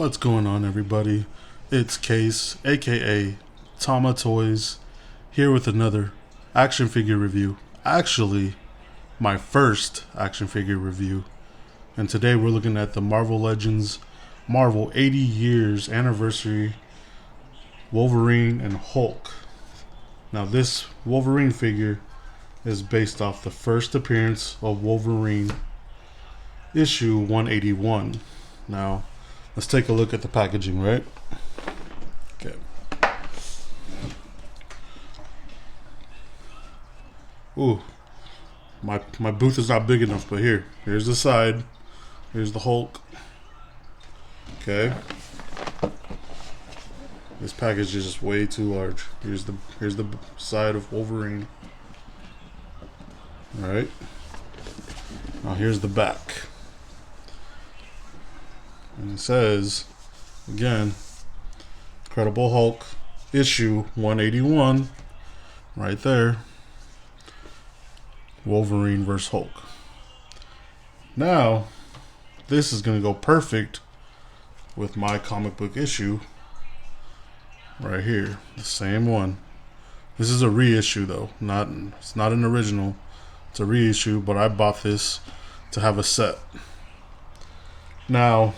What's going on, everybody? It's Case, aka Tama Toys, here with another action figure review. Actually, my first action figure review. And today we're looking at the Marvel Legends Marvel 80 years anniversary Wolverine and Hulk. Now, this Wolverine figure is based off the first appearance of Wolverine, issue 181. Now, let's take a look at the packaging, right? Okay. Ooh, my booth is not big enough, but here's the side. Here's the Hulk. Okay. This package is just way too large. Here's the side of Wolverine. All right. Now here's the back. And it says, again, Incredible Hulk, issue 181, right there. Wolverine vs. Hulk. Now, this is going to go perfect with my comic book issue right here. The same one. This is a reissue, though. It's not an original. It's a reissue, but I bought this to have a set. Now,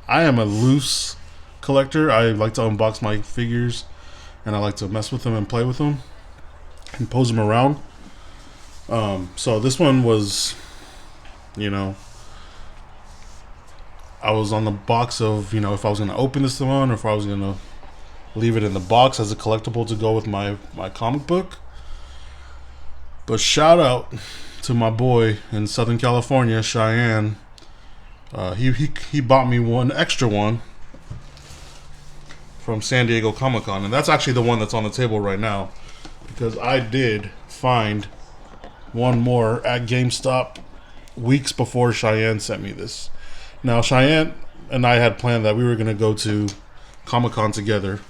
I am a loose collector. I like to unbox my figures, and I like to mess with them and play with them and pose them around. So this one was, I was on the box of, if I was going to open this one or if I was going to leave it in the box as a collectible to go with my comic book. But shout out to my boy in Southern California, Cheyenne. He bought me one extra one from San Diego Comic-Con, and that's actually the one that's on the table right now, because I did find one more at GameStop weeks before Cheyenne sent me this. Now, Cheyenne and I had planned that we were going to go to Comic-Con together,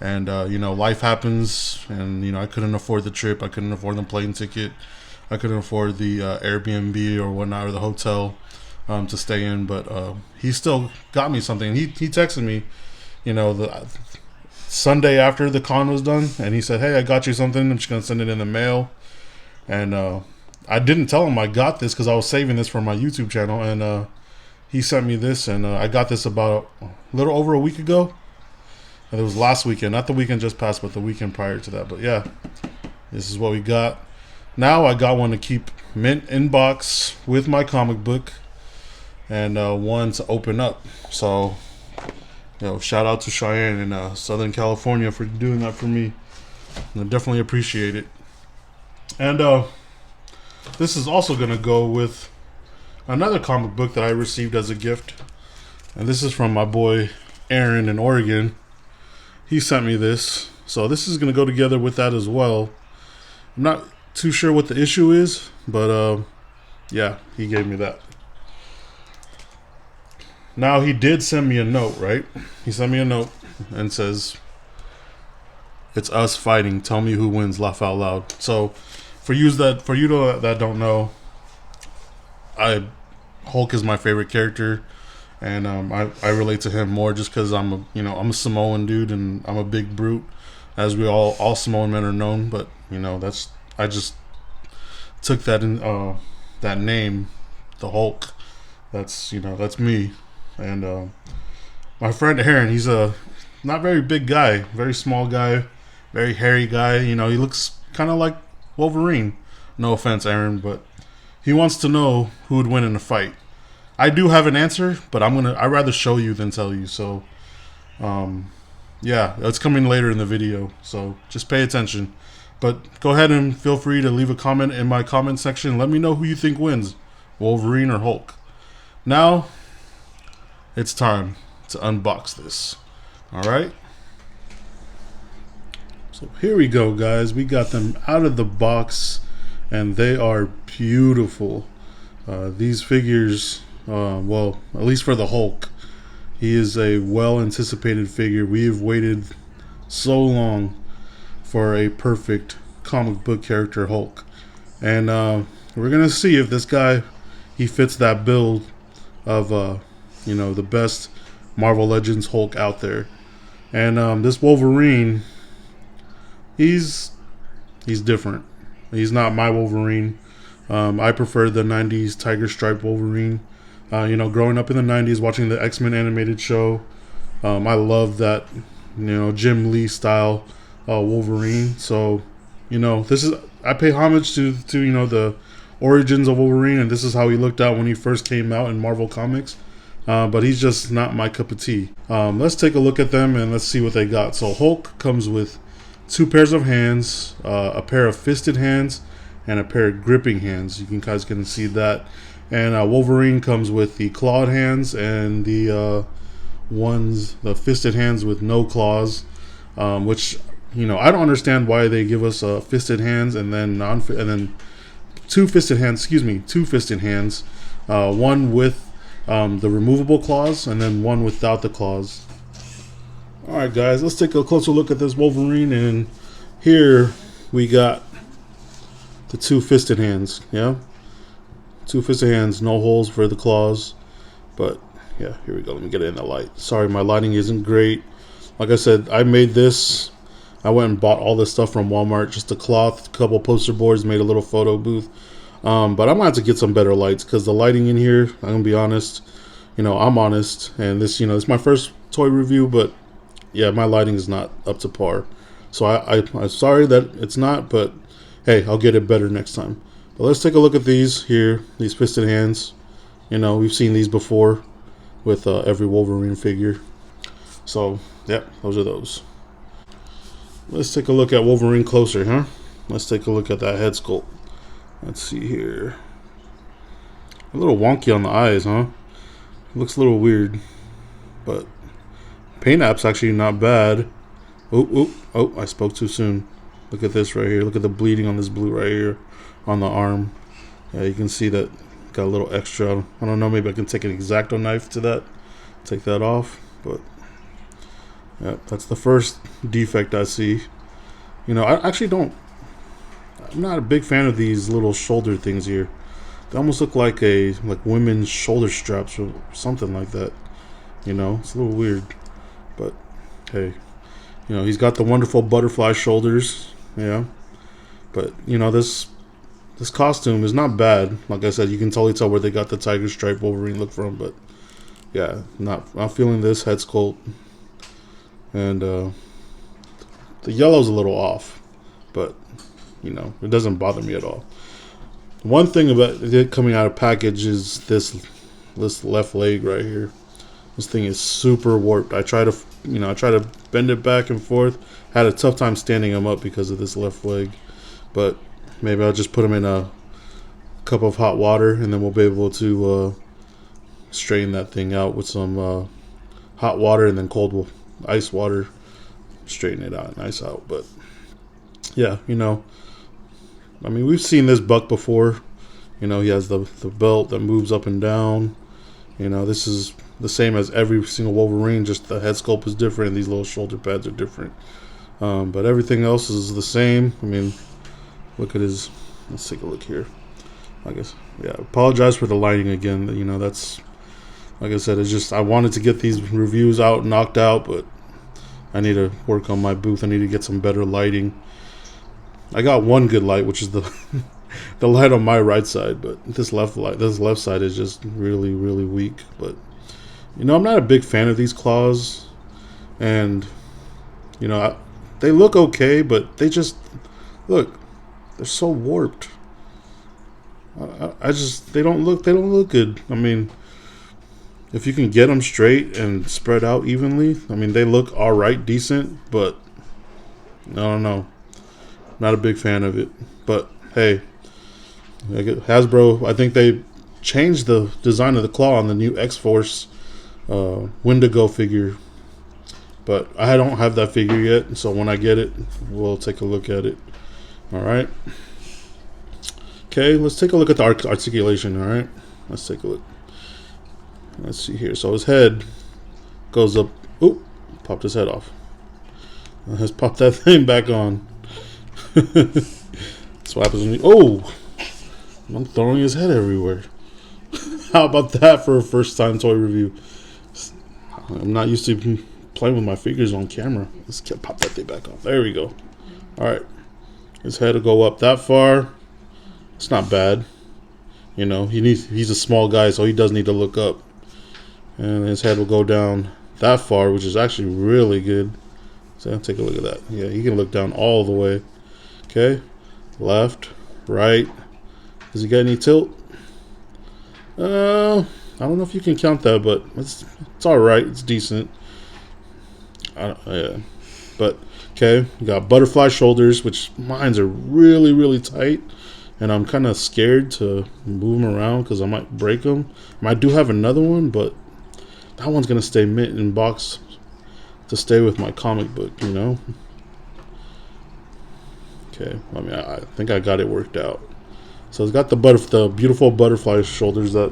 and life happens, and I couldn't afford the trip, I couldn't afford the plane ticket, I couldn't afford the Airbnb or whatnot, or the hotel to stay in, but he still got me something. He texted me, the Sunday after the con was done, and he said, "Hey, I got you something. I'm just gonna send it in the mail." And I didn't tell him I got this because I was saving this for my YouTube channel, and he sent me this, and I got this about a little over a week ago. And it was last weekend, not the weekend just passed, but the weekend prior to that. But yeah, this is what we got. Now I got one to keep mint in box with my comic book, and one to open up. So, shout out to Cheyenne in Southern California for doing that for me. I definitely appreciate it. And this is also going to go with another comic book that I received as a gift. And this is from my boy Aaron in Oregon. He sent me this. So this is going to go together with that as well. I'm not too sure what the issue is, but yeah, he gave me that. Now, he did send me a note, right? He sent me a note and says, "It's us fighting. Tell me who wins. Laugh out loud." So, for you that don't know, Hulk is my favorite character, and I relate to him more just because I'm a Samoan dude and I'm a big brute, as we all Samoan men are known. But I just took that that name, the Hulk. That's me. And my friend Aaron, he's a not very big guy, very small guy, very hairy guy. He looks kind of like Wolverine. No offense, Aaron, but he wants to know who would win in a fight. I do have an answer, but I'd rather show you than tell you. So, yeah, it's coming later in the video. So just pay attention. But go ahead and feel free to leave a comment in my comment section. Let me know who you think wins, Wolverine or Hulk. Now, it's time to unbox this. Alright? So here we go, guys. We got them out of the box, and they are beautiful. These figures, well, at least for the Hulk, he is a well-anticipated figure. We've waited so long for a perfect comic book character Hulk. And we're going to see if this guy, he fits that build of the best Marvel Legends Hulk out there. And this Wolverine, he's different. He's not my Wolverine. I prefer the 90s Tiger Stripe Wolverine. Growing up in the 90s, watching the X-Men animated show, I love that, Jim Lee style Wolverine. So, I pay homage to the origins of Wolverine, and this is how he looked out when he first came out in Marvel Comics. But he's just not my cup of tea. Let's take a look at them and let's see what they got. So Hulk comes with 2 pairs of hands, a pair of fisted hands, and a pair of gripping hands. You guys can see that. And Wolverine comes with the clawed hands and the fisted hands with no claws, which I don't understand why they give us fisted hands and then two fisted hands, one with the removable claws and then one without the claws. All right, guys, let's take a closer look at this Wolverine, and here we got the 2 fisted hands. Yeah, 2 fisted hands, no holes for the claws, but yeah, here we go. Let me get it in the light. Sorry, my lighting isn't great. Like I said, I made this. I went and bought all this stuff from Walmart, just a cloth, a couple poster boards, made a little photo booth. But I'm going to have to get some better lights because the lighting in here, I'm going to be honest, I'm honest. And this, it's my first toy review, but yeah, my lighting is not up to par. So I'm sorry that it's not, but hey, I'll get it better next time. But let's take a look at these here, these fisted hands. We've seen these before with every Wolverine figure. So, yep, those are those. Let's take a look at Wolverine closer, huh? Let's take a look at that head sculpt. Let's see here. A little wonky on the eyes, huh? It looks a little weird. But paint app's actually not bad. Oh, I spoke too soon. Look at this right here. Look at the bleeding on this blue right here on the arm. Yeah, you can see that got a little extra. I don't know, maybe I can take an X-Acto knife to that. Take that off. But yeah, that's the first defect I see. I actually don't. I'm not a big fan of these little shoulder things here. They almost look like women's shoulder straps or something like that. It's a little weird. But hey, he's got the wonderful butterfly shoulders. Yeah. But this costume is not bad. Like I said, you can totally tell where they got the Tiger Stripe Wolverine look from. But yeah, not feeling this head sculpt. And the yellow's a little off, but it doesn't bother me at all. One thing about it coming out of package is this left leg right here. This thing is super warped. I try to bend it back and forth. Had a tough time standing him up because of this left leg, but maybe I'll just put him in a cup of hot water and then we'll be able to straighten that thing out with some hot water and then cold ice water, straighten it out, nice out. But yeah, we've seen this buck before. He has the belt that moves up and down. This is the same as every single Wolverine, just the head sculpt is different and these little shoulder pads are different. But everything else is the same. Look at his. Let's take a look here. I guess, yeah. Apologize for the lighting again. That's, like I said, it's just I wanted to get these reviews out, knocked out, but I need to work on my booth. I need to get some better lighting. I got one good light, which is the the light on my right side, but this left side is just really, really weak. But I'm not a big fan of these claws, and they look okay, but they just look, they're so warped. They don't look good. If you can get them straight and spread out evenly, they look all right, decent, but I don't know. Not a big fan of it. But hey, Hasbro, I think they changed the design of the claw on the new X-Force Wendigo figure. But I don't have that figure yet, so when I get it, we'll take a look at it. All right. Okay, let's take a look at the articulation. All right, let's take a look. Let's see here. So his head goes up. Oop, popped his head off. Let's pop that thing back on. That's what happens when you. Oh, I'm throwing his head everywhere. How about that for a first time toy review? I'm not used to playing with my fingers on camera. Let's pop that thing back off. There we go. All right. His head will go up that far. It's not bad. You know, he's a small guy, so he does need to look up. And his head will go down that far, which is actually really good. So take a look at that. Yeah, he can look down all the way. Okay. Left, right. Does he got any tilt? I don't know if you can count that, but it's all right. It's decent. Yeah. But okay, you got butterfly shoulders, which mines are really, really tight, and I'm kind of scared to move them around because I might break them. I do have another one, but that one's gonna stay mint in box to stay with my comic book, you know. Okay, I mean, I think I got it worked out. So it's got the beautiful butterfly shoulders that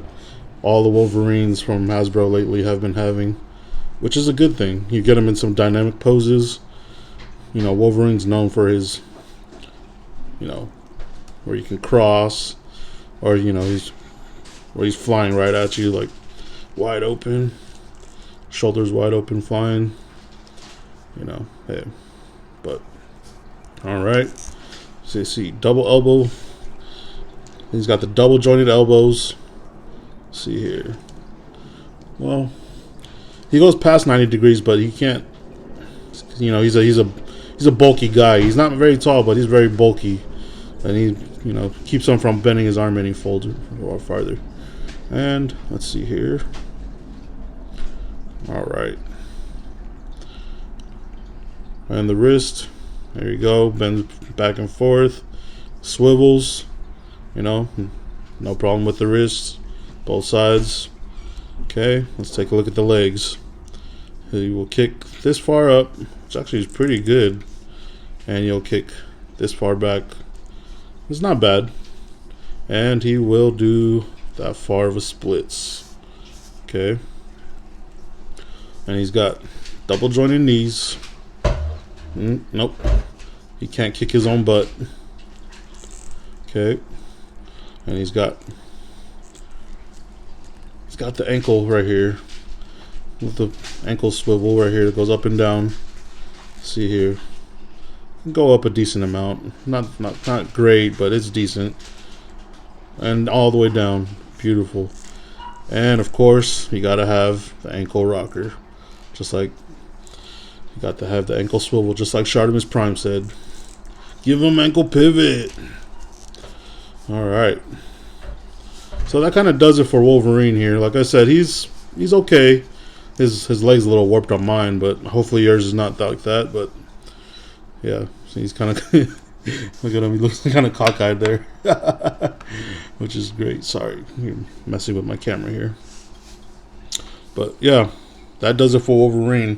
all the Wolverines from Hasbro lately have been having, which is a good thing. You get him in some dynamic poses. You know, Wolverine's known for his, you know, where you can cross, or you know, where he's flying right at you, like wide open, shoulders wide open, flying. You know, hey, but all right. So you see, double elbow. He's got the double jointed elbows. Let's see here. Well, he goes past 90 degrees, but he can't. You know, he's a bulky guy. He's not very tall, but he's very bulky, and he, you know, keeps him from bending his arm any farther. And let's see here. All right. And the wrist, there you go, bends back and forth, swivels, you know, no problem with the wrist, both sides. Okay, let's take a look at the legs. He will kick this far up, which actually is pretty good, and you'll kick this far back. It's not bad. And he will do that far of a splits. Okay. And he's got double jointed knees. Nope. He can't kick his own butt. Okay. And he's got the ankle right here. With the ankle swivel right here that goes up and down. See here. Go up a decent amount. Not great, but it's decent. And all the way down. Beautiful. And of course, you gotta have the ankle rocker. Just like you got to have the ankle swivel, just like Shartimus Prime said. Give him ankle pivot. Alright. So that kind of does it for Wolverine here. Like I said, he's okay. His leg's a little warped on mine, but hopefully yours is not like that. But yeah, so he's kind of look at him. He looks kind of cockeyed there, which is great. Sorry, you're messing with my camera here. But yeah, that does it for Wolverine.